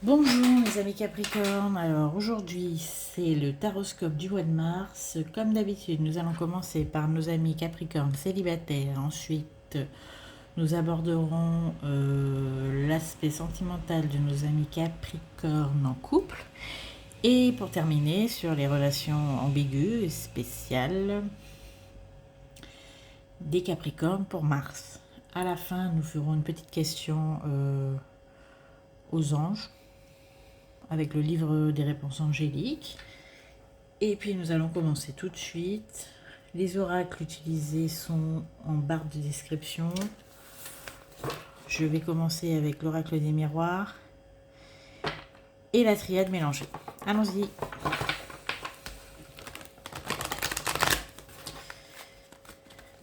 Bonjour mes amis Capricorne, alors aujourd'hui c'est le taroscope du mois de mars. Comme d'habitude nous allons commencer par nos amis Capricorne célibataires, ensuite nous aborderons l'aspect sentimental de nos amis Capricorne en couple et pour terminer sur les relations ambiguës et spéciales des Capricornes pour mars. À la fin nous ferons une petite question aux anges avec le livre des réponses angéliques. Et puis nous allons commencer tout de suite. Les oracles utilisés sont en barre de description. Je vais commencer avec l'oracle des miroirs et la triade mélangée. Allons-y.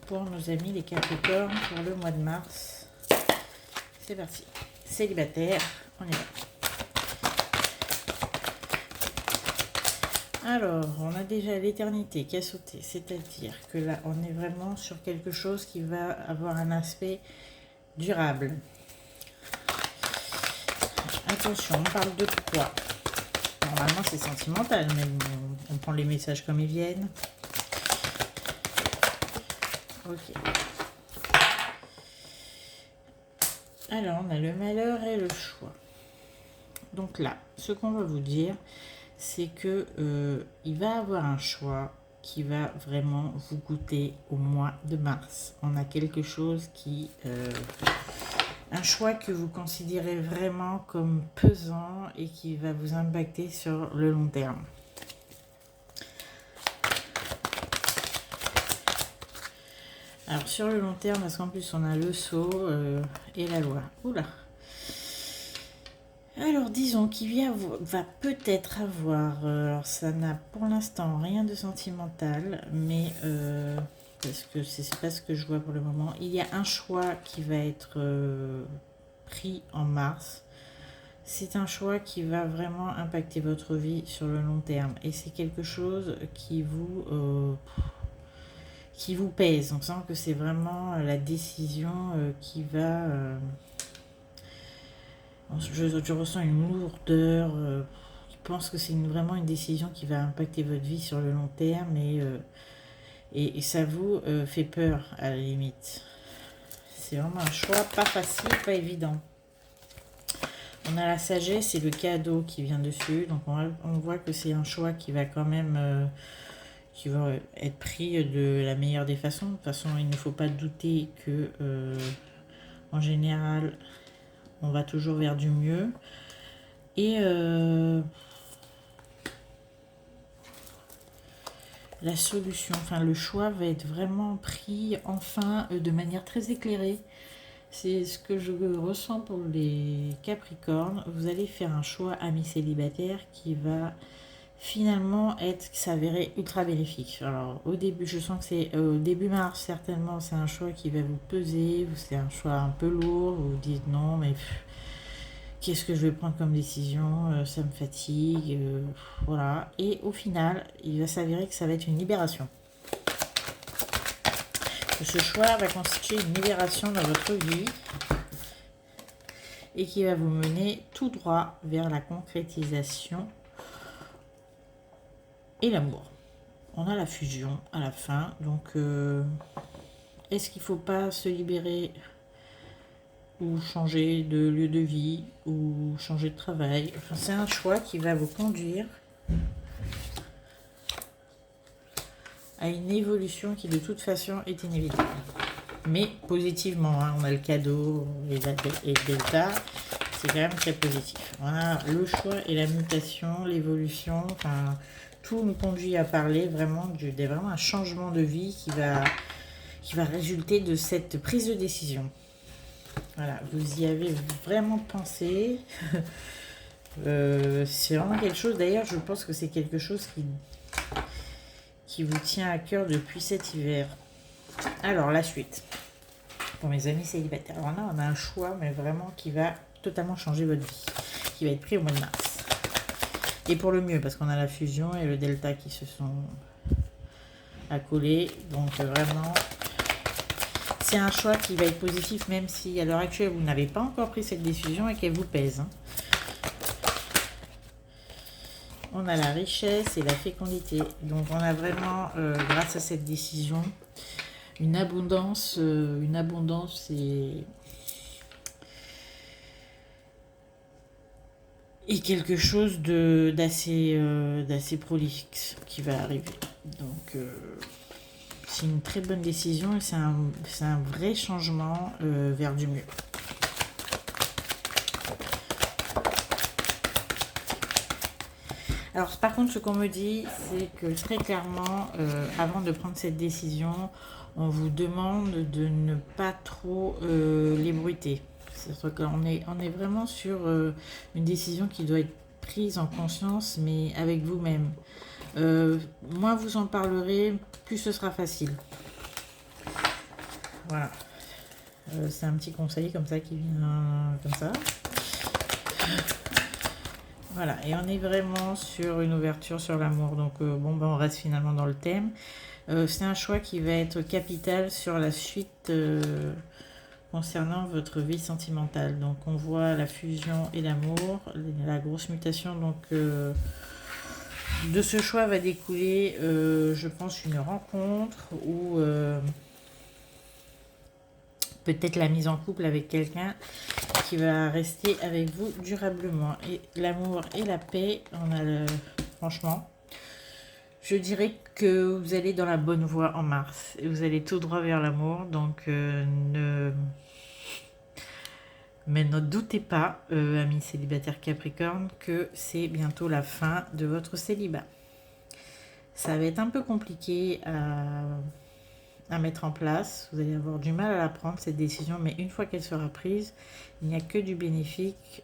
Pour nos amis les Capricornes pour le mois de mars. C'est parti. Célibataire, on y va. Alors, on a déjà l'éternité qui a sauté, c'est-à-dire que là, on est vraiment sur quelque chose qui va avoir un aspect durable. Attention, on parle de quoi? Normalement, c'est sentimental, mais on prend les messages comme ils viennent. Ok. Alors, on a le malheur et le choix. Donc là, ce qu'on va vous dire, c'est que il va avoir un choix qui va vraiment vous goûter au mois de mars. On a quelque chose qui... un choix que vous considérez vraiment comme pesant et qui va vous impacter sur le long terme. Alors sur le long terme, parce qu'en plus on a le sceau et la loi. Oula! Alors disons qu'il va peut-être avoir, alors ça n'a pour l'instant rien de sentimental, mais parce que c'est pas ce que je vois pour le moment, il y a un choix qui va être pris en mars. C'est un choix qui va vraiment impacter votre vie sur le long terme et c'est quelque chose qui vous pèse. On sent que c'est vraiment la décision qui va... Je ressens une lourdeur. Je pense que c'est vraiment une décision qui va impacter votre vie sur le long terme et ça vous fait peur à la limite. C'est vraiment un choix pas facile, pas évident. On a la sagesse et le cadeau qui vient dessus. Donc on voit que c'est un choix qui va quand même qui va être pris de la meilleure des façons. De toute façon, il ne faut pas douter que en général on va toujours vers du mieux. Et la solution, enfin le choix va être vraiment pris enfin de manière très éclairée. C'est ce que je ressens pour les Capricornes. Vous allez faire un choix ami célibataire qui va finalement s'avérer ultra bénéfique. Alors au début, je sens que c'est au début mars, certainement c'est un choix qui va vous peser, c'est un choix un peu lourd, vous vous dites non mais qu'est-ce que je vais prendre comme décision, ça me fatigue, voilà. Et au final, il va s'avérer que ça va être une libération. Que ce choix va constituer une libération dans votre vie et qui va vous mener tout droit vers la concrétisation et l'amour. On a la fusion à la fin, donc est-ce qu'il ne faut pas se libérer ou changer de lieu de vie ou changer de travail? Enfin, c'est un choix qui va vous conduire à une évolution qui de toute façon est inévitable. Mais positivement, hein, on a le cadeau et le delta, c'est quand même très positif. On a le choix et la mutation, l'évolution, enfin tout nous conduit à parler vraiment vraiment un changement de vie qui va résulter de cette prise de décision. Voilà, vous y avez vraiment pensé. C'est vraiment quelque chose, d'ailleurs je pense que c'est quelque chose qui vous tient à cœur depuis cet hiver. Alors la suite, pour mes amis célibataires. Alors là on a un choix mais vraiment qui va totalement changer votre vie, qui va être pris au mois de mars. Et pour le mieux, parce qu'on a la fusion et le delta qui se sont accolés. Donc vraiment, c'est un choix qui va être positif, même si à l'heure actuelle, vous n'avez pas encore pris cette décision et qu'elle vous pèse. Hein. on a la richesse et la fécondité. Donc on a vraiment, grâce à cette décision, une abondance et quelque chose d'assez prolifique qui va arriver. Donc c'est une très bonne décision et c'est un vrai changement vers du mieux. Alors par contre, ce qu'on me dit, c'est que très clairement, avant de prendre cette décision, on vous demande de ne pas trop l'ébruiter. C'est-à-dire qu'on est vraiment sur une décision qui doit être prise en conscience, mais avec vous-même. Moins vous en parlerez, plus ce sera facile. Voilà. C'est un petit conseil comme ça qui vient comme ça. Voilà, et on est vraiment sur une ouverture sur l'amour. Donc bon, ben, on reste finalement dans le thème. C'est un choix qui va être capital sur la suite concernant votre vie sentimentale. Donc on voit la fusion et l'amour, la grosse mutation. Donc de ce choix va découler, je pense, une rencontre ou peut-être la mise en couple avec quelqu'un qui va rester avec vous durablement. Et l'amour et la paix, franchement, je dirais que vous allez dans la bonne voie en mars. Et vous allez tout droit vers l'amour. Donc mais ne doutez pas, amis célibataires Capricorne, que c'est bientôt la fin de votre célibat. Ça va être un peu compliqué à mettre en place. Vous allez avoir du mal à la prendre, cette décision, mais une fois qu'elle sera prise, il n'y a que du bénéfique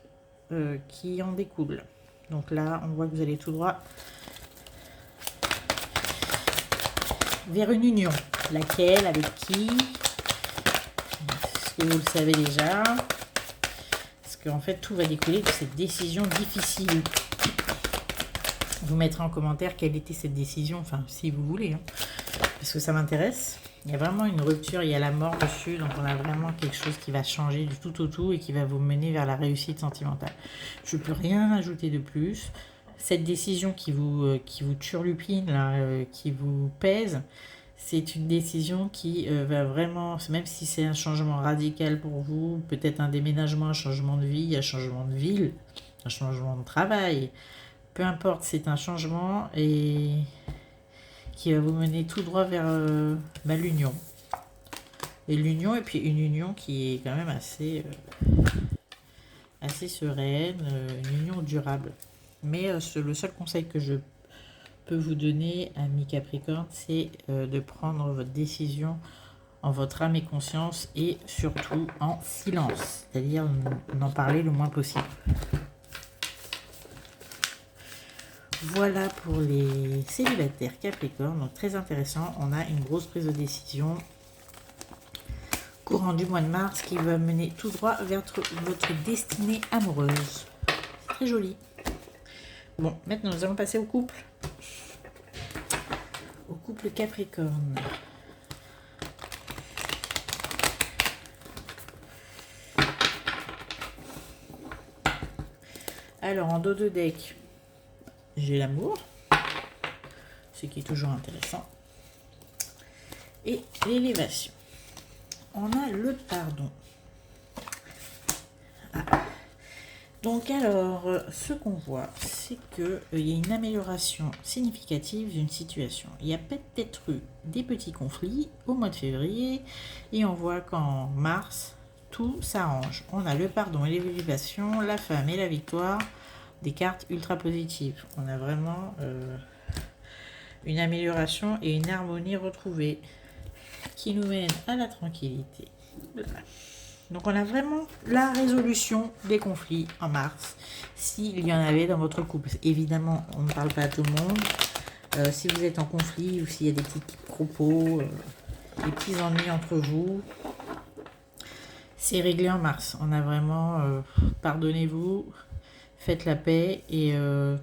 qui en découle. Donc là, on voit que vous allez tout droit vers une union. Laquelle, avec qui? Est-ce que vous le savez déjà? Parce qu'en fait, tout va découler de cette décision difficile. Vous mettrez en commentaire quelle était cette décision, enfin, si vous voulez, hein, parce que ça m'intéresse. Il y a vraiment une rupture, il y a la mort dessus, donc on a vraiment quelque chose qui va changer du tout au tout et qui va vous mener vers la réussite sentimentale. Je ne peux rien ajouter de plus. Cette décision qui vous turlupine, là, qui vous pèse, c'est une décision qui va vraiment, même si c'est un changement radical pour vous, peut-être un déménagement, un changement de vie, un changement de ville, un changement de travail, peu importe, c'est un changement et qui va vous mener tout droit vers l'union. Et l'union, et puis une union qui est quand même assez sereine, une union durable. Mais le seul conseil que je peux vous donner, amis Capricorne, c'est de prendre votre décision en votre âme et conscience et surtout en silence, c'est-à-dire n'en parler le moins possible. Voilà pour les célibataires Capricorne, donc très intéressant. On a une grosse prise de décision courant du mois de mars qui va mener tout droit vers votre destinée amoureuse. C'est très joli. Bon, maintenant nous allons passer au couple. Au couple Capricorne. Alors en dos de deck, j'ai l'amour, ce qui est toujours intéressant, et l'élévation. On a le pardon. Ah. Donc alors, ce qu'on voit, c'est qu'il y a une amélioration significative d'une situation. Il y a peut-être eu des petits conflits au mois de février, et on voit qu'en mars, tout s'arrange. On a le pardon et l'élévation, la femme et la victoire, des cartes ultra positives. On a vraiment une amélioration et une harmonie retrouvée qui nous mène à la tranquillité. Donc on a vraiment la résolution des conflits en mars, s'il y en avait dans votre couple. Évidemment, on ne parle pas à tout le monde. Si vous êtes en conflit ou s'il y a des petits propos, des petits ennuis entre vous, c'est réglé en mars. On a vraiment, pardonnez-vous, faites la paix et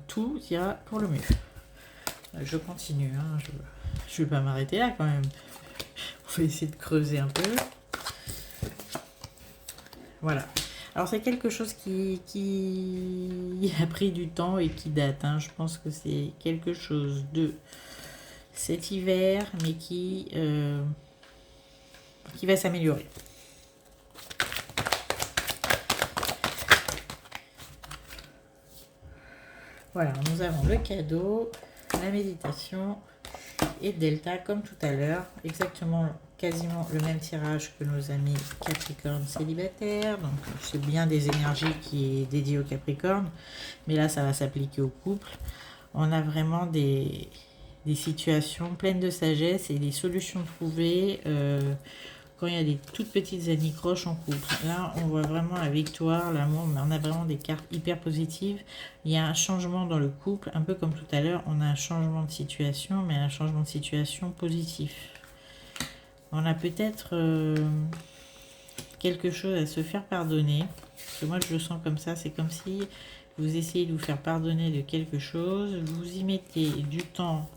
tout ira pour le mieux. Je continue, hein, je vais pas m'arrêter là quand même. On va essayer de creuser un peu. Voilà. Alors c'est quelque chose qui a pris du temps et qui date, hein. Je pense que c'est quelque chose de cet hiver, mais qui va s'améliorer. Voilà, nous avons le cadeau, la méditation et Delta comme tout à l'heure. Exactement, quasiment le même tirage que nos amis Capricorne célibataires. Donc c'est bien des énergies qui est dédié au Capricorne. Mais là, ça va s'appliquer au couple. On a vraiment des situations pleines de sagesse et des solutions trouvées quand il y a des toutes petites anicroches en couple. Là, on voit vraiment la victoire, l'amour, mais on a vraiment des cartes hyper positives. Il y a un changement dans le couple, un peu comme tout à l'heure, on a un changement de situation, mais un changement de situation positif. On a peut-être quelque chose à se faire pardonner. Parce que moi, je le sens comme ça, c'est comme si vous essayez de vous faire pardonner de quelque chose, vous y mettez du temps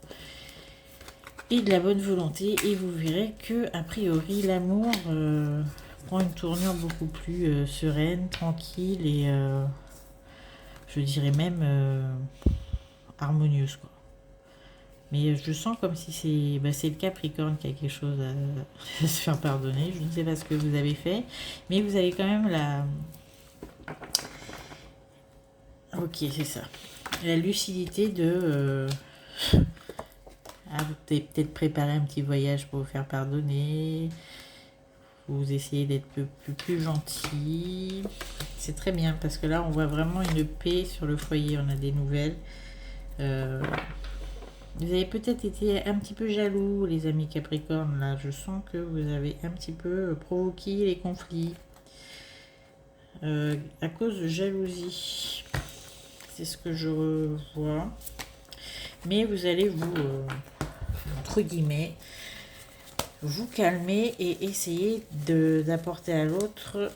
et de la bonne volonté et vous verrez que a priori l'amour prend une tournure beaucoup plus sereine, tranquille et je dirais même harmonieuse, quoi. Mais je sens comme si c'est le Capricorne qui a quelque chose à se faire pardonner. Je ne sais pas ce que vous avez fait, mais vous avez quand même ok, c'est ça, la lucidité de vous avez peut-être préparé un petit voyage pour vous faire pardonner. Vous essayez d'être plus gentil. C'est très bien parce que là, on voit vraiment une paix sur le foyer. On a des nouvelles. Vous avez peut-être été un petit peu jaloux, les amis Capricorne. Là, je sens que vous avez un petit peu provoqué les conflits à cause de jalousie. C'est ce que je vois. Mais vous allez vous, entre guillemets, vous calmer et essayer d'apporter à l'autre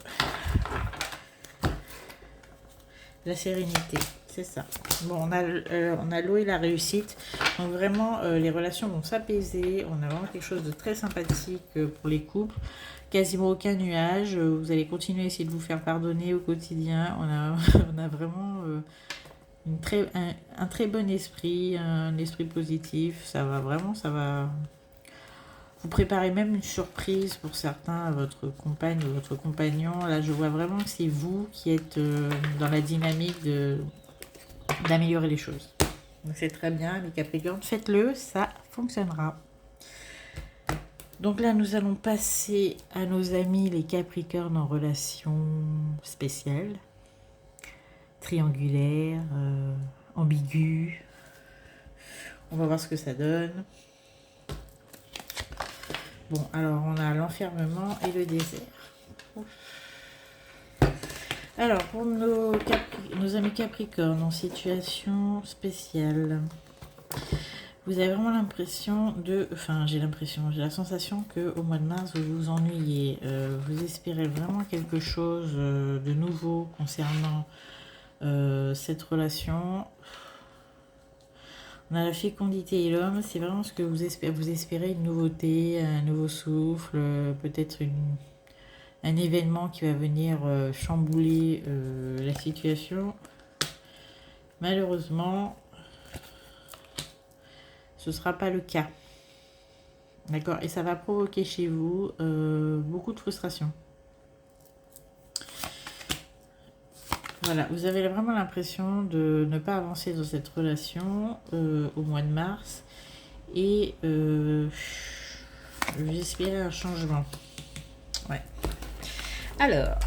la sérénité. C'est ça. Bon, on a l'eau et la réussite. Donc vraiment, les relations vont s'apaiser. On a vraiment quelque chose de très sympathique pour les couples. Quasiment aucun nuage. Vous allez continuer à essayer de vous faire pardonner au quotidien. On a vraiment un très bon esprit, un esprit positif. Ça va. Vous préparez même une surprise pour certains à votre compagne ou votre compagnon. Là, je vois vraiment que c'est vous qui êtes dans la dynamique d'améliorer les choses. Donc c'est très bien, les Capricornes. Faites-le, ça fonctionnera. Donc là, nous allons passer à nos amis les Capricornes en relation spéciale, triangulaire, ambiguë. On va voir ce que ça donne. Bon, alors on a l'enfermement et le désert. Alors, pour nos amis Capricornes en situation spéciale, vous avez vraiment l'impression j'ai la sensation qu'au mois de mars, vous vous ennuyez. Vous espérez vraiment quelque chose de nouveau concernant cette relation. On a la fécondité et l'homme, c'est vraiment ce que vous espérez. Vous espérez une nouveauté, un nouveau souffle, peut-être un événement qui va venir chambouler la situation. Malheureusement, ce ne sera pas le cas. D'accord? Et ça va provoquer chez vous beaucoup de frustration. Voilà, vous avez vraiment l'impression de ne pas avancer dans cette relation au mois de mars. Et j'espérais un changement. Ouais. Alors,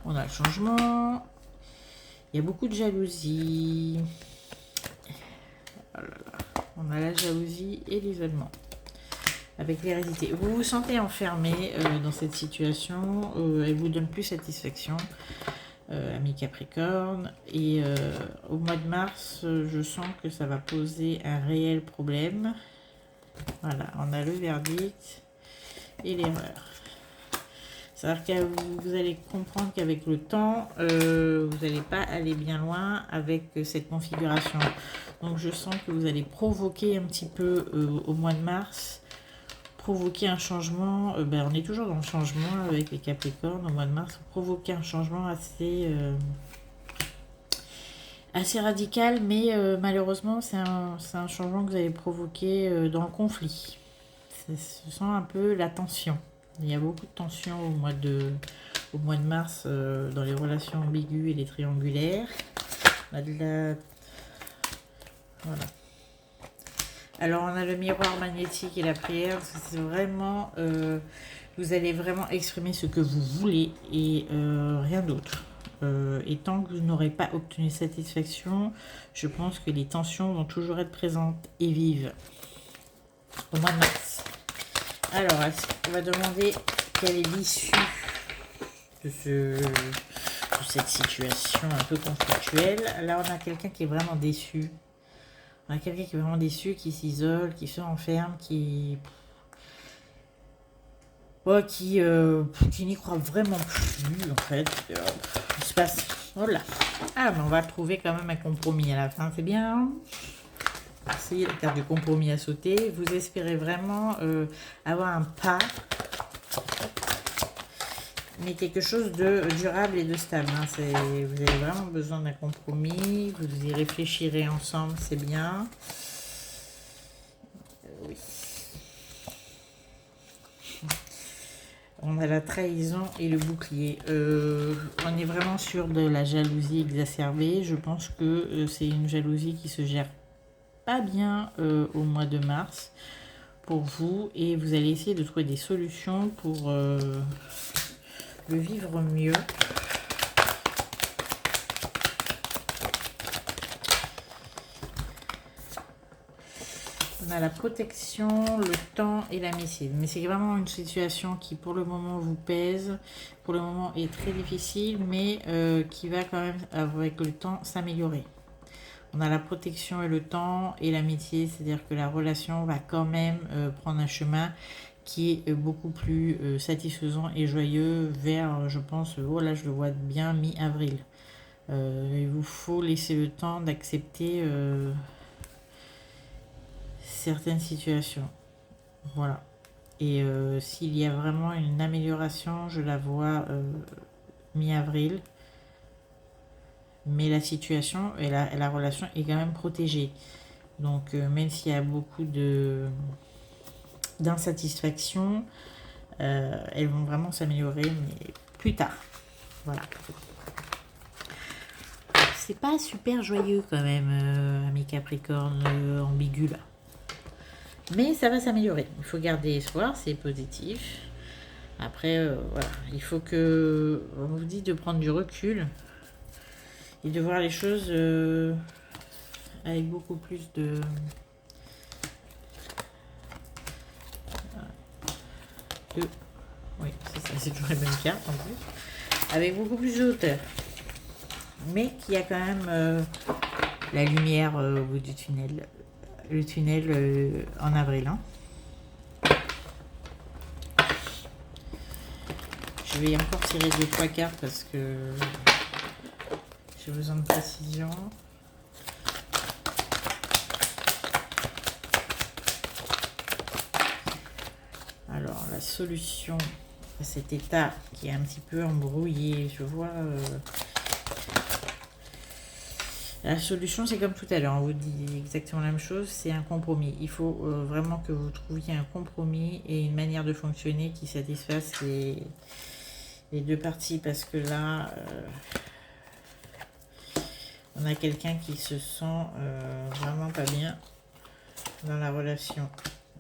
on a le changement. Il y a beaucoup de jalousie. Oh là là. On a la jalousie et l'isolement. Avec l'hérédité. Vous vous sentez enfermé dans cette situation. Elle vous donne plus satisfaction. Ami Capricorne. Et au mois de mars, je sens que ça va poser un réel problème. Voilà, on a le verdict et l'erreur. C'est-à-dire que vous allez comprendre qu'avec le temps, vous n'allez pas aller bien loin avec cette configuration. Donc je sens que vous allez provoquer un petit peu au mois de mars, provoquer un changement, ben, on est toujours dans le changement avec les Capricornes au mois de mars, provoquer un changement assez radical, mais malheureusement c'est un changement que vous avez provoqué dans le conflit. Ce sent un peu la tension. Il y a beaucoup de tension au mois de mars dans les relations ambiguës et les triangulaires. On a de la... Voilà. Alors on a le miroir magnétique et la prière. C'est vraiment... vous allez vraiment exprimer ce que vous voulez et rien d'autre. Et tant que vous n'aurez pas obtenu satisfaction, je pense que les tensions vont toujours être présentes et vives au mois de mars. Alors, on va demander quelle est l'issue de cette situation un peu conflictuelle. Là, on a quelqu'un qui est vraiment déçu. On a quelqu'un qui est vraiment déçu, qui s'isole, qui se renferme, qui n'y croit vraiment plus, en fait. Il se passe... Voilà. Ah, mais on va trouver quand même un compromis à la fin, c'est bien. Merci, la carte du compromis à sauter. Vous espérez vraiment avoir un pas, mais quelque chose de durable et de stable. Hein. Vous avez vraiment besoin d'un compromis. Vous y réfléchirez ensemble, c'est bien. Oui. On a la trahison et le bouclier. On est vraiment sur de la jalousie exacerbée. Je pense que c'est une jalousie qui se gère pas bien au mois de mars pour vous, et vous allez essayer de trouver des solutions pour le vivre mieux. On a la protection, le temps et l'amitié. Mais c'est vraiment une situation qui pour le moment vous pèse, pour le moment est très difficile, mais qui va quand même avec le temps s'améliorer. On a la protection et le temps et l'amitié, c'est-à-dire que la relation va quand même prendre un chemin qui est beaucoup plus satisfaisant et joyeux vers, je pense, oh là je le vois bien, mi-avril. Il vous faut laisser le temps d'accepter certaines situations. Voilà. Et s'il y a vraiment une amélioration, je la vois mi-avril. Mais la situation et la relation est quand même protégée. Donc même s'il y a beaucoup d'insatisfaction, elles vont vraiment s'améliorer, mais plus tard. Voilà. C'est pas super joyeux quand même, amis Capricorne ambigu là. Mais ça va s'améliorer. Il faut garder espoir, c'est positif. Après, voilà, il faut que on vous dit de prendre du recul et de voir les choses avec beaucoup plus de... Oui, c'est ça, c'est toujours les mêmes cartes en plus. Avec beaucoup plus de hauteur. Mais qu'il y a quand même la lumière au bout du tunnel. Le tunnel en avril. Hein. Je vais encore tirer 2-3 cartes parce que j'ai besoin de précision. Alors, la solution à cet état qui est un petit peu embrouillé, je vois... La solution, c'est comme tout à l'heure, on vous dit exactement la même chose, c'est un compromis. Il faut vraiment que vous trouviez un compromis et une manière de fonctionner qui satisfasse les deux parties, parce que là, on a quelqu'un qui se sent vraiment pas bien dans la relation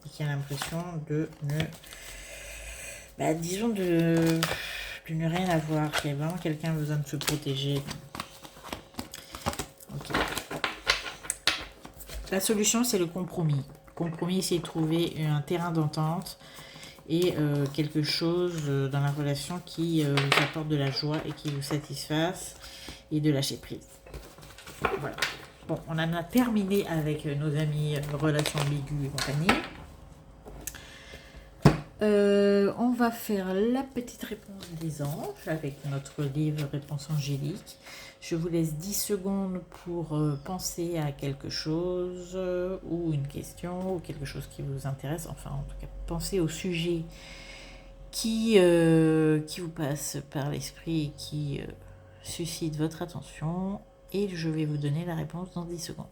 et qui a l'impression de disons de ne rien avoir, qu'il y a vraiment quelqu'un qui a besoin de se protéger. Okay. La solution, c'est le compromis. Le compromis, c'est trouver un terrain d'entente et quelque chose dans la relation qui vous apporte de la joie et qui vous satisfasse, et de lâcher prise. Voilà. Bon, on en a terminé avec nos amis relations ambiguës et compagnie. On va faire la petite réponse des anges avec notre livre Réponse angélique. Je vous laisse 10 secondes pour penser à quelque chose ou une question ou quelque chose qui vous intéresse. Enfin, en tout cas, pensez au sujet qui vous passe par l'esprit et qui suscite votre attention. Et je vais vous donner la réponse dans 10 secondes.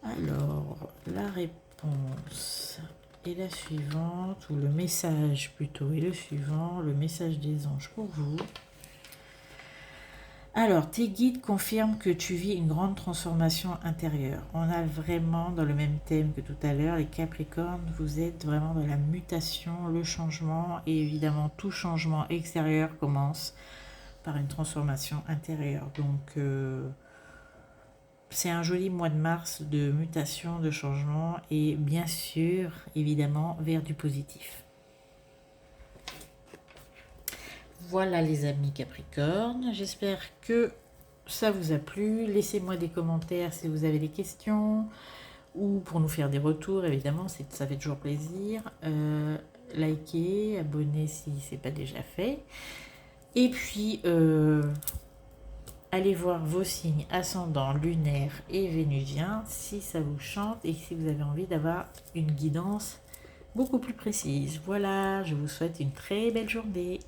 Alors, la réponse est la suivante, ou le message plutôt est le suivant, le message des anges pour vous. Alors, tes guides confirment que tu vis une grande transformation intérieure. On a vraiment dans le même thème que tout à l'heure, les Capricornes, vous êtes vraiment dans la mutation, le changement, et évidemment tout changement extérieur commence par une transformation intérieure. Donc, c'est un joli mois de mars de mutation, de changement, et bien sûr, évidemment, vers du positif. Voilà les amis Capricorne, j'espère que ça vous a plu. Laissez-moi des commentaires si vous avez des questions ou pour nous faire des retours, évidemment, ça fait toujours plaisir. Likez, abonnez si ce n'est pas déjà fait. Et puis, allez voir vos signes ascendants, lunaires et vénusiens si ça vous chante et si vous avez envie d'avoir une guidance beaucoup plus précise. Voilà, je vous souhaite une très belle journée.